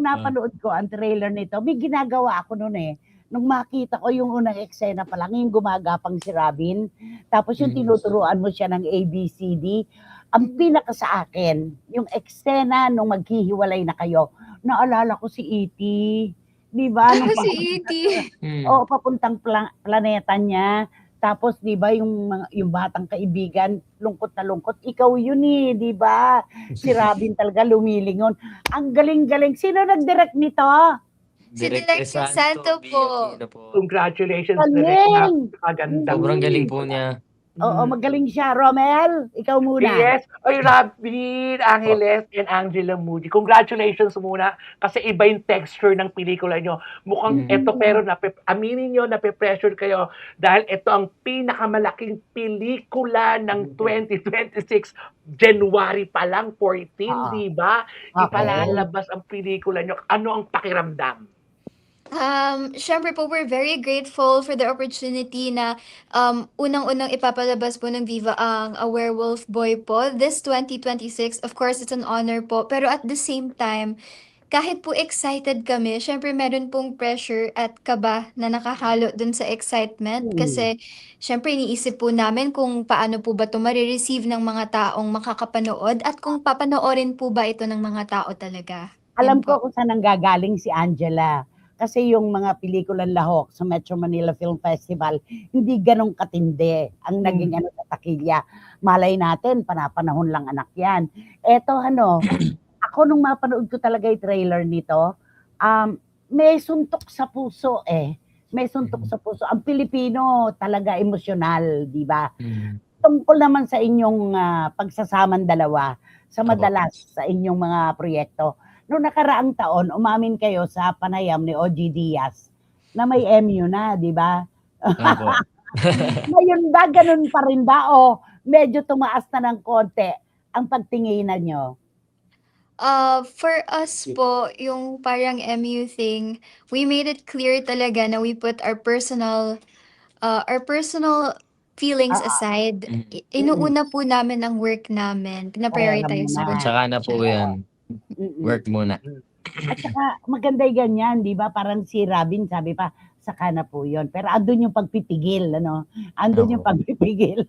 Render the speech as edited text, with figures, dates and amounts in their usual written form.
nung napanood ko ang trailer nito, may ginagawa ako no'n, eh. Nung makita ko yung unang eksena pa lang, yung gumagapang si Robin, tapos yung tinuturuan mo siya ng ABCD. Ang pinaka sa akin, yung eksena nung maghihiwalay na kayo, naalala ko si E.T. 'Di ba? Nung Si E.T. oo, papuntang planeta niya. Tapos 'di ba yung batang kaibigan, lungkot na lungkot, ikaw yun, eh, 'di ba? Si Robin talaga lumilingon. Ang galing-galing. Sino nag-direct nito? Si Direk Santo po. Congratulations, Direk. Galing! Napakaganda. Sobrang galing po niya. Oo, magaling siya. Romel, ikaw muna. Yes. Oy, Robin, Angeles, and Angela Moody. Congratulations muna kasi iba yung texture ng pelikula nyo. Mukhang eto, pero aminin nyo, nape-pressure kayo dahil ito ang pinakamalaking pelikula ng 2026. January pa lang, 14, di ba? Ipalalabas ang pelikula nyo. Ano ang pakiramdam? Syempre po, we're very grateful for the opportunity na unang-unang ipapalabas po ng Viva ang A Werewolf Boy po this 2026. Of course, it's an honor po. Pero at the same time, kahit po excited kami, syempre meron pong pressure at kaba na nakahalo dun sa excitement. Kasi syempre iniisip po namin kung paano po ba ito marireceive ng mga taong makakapanood at kung papanoorin po ba ito ng mga tao talaga. Alam Yun ko po. kung saan nanggagaling si Angela. Kasi yung mga pelikulang lahok sa Metro Manila Film Festival, hindi ganong katindi ang naging sa takilya. Malay natin, panapanahon lang anak yan. Eto ako nung mapanood ko talaga yung trailer nito, may suntok sa puso, eh. May suntok sa puso. Ang Pilipino talaga emosyonal, di ba? Tungkol naman sa inyong pagsasamang dalawa, sa madalas sa inyong mga proyekto. Noong nakaraang taon, umamin kayo sa panayam ni OG Diaz na may MU na, di ba? Ngayon ba, ganun pa rin ba? O medyo tumaas na ng konti ang pagtinginan nyo? For us po, yung parang MU thing, we made it clear talaga na we put our personal feelings aside. Inuuna po namin ang work namin. Pina-prioritize po Tsaka na po yan. Work muna. At saka maganda yung ganyan, di ba? Parang si Robin sabi pa, saka na po yun. Pero andun yung pagpipigil, Andun yung pagpipigil.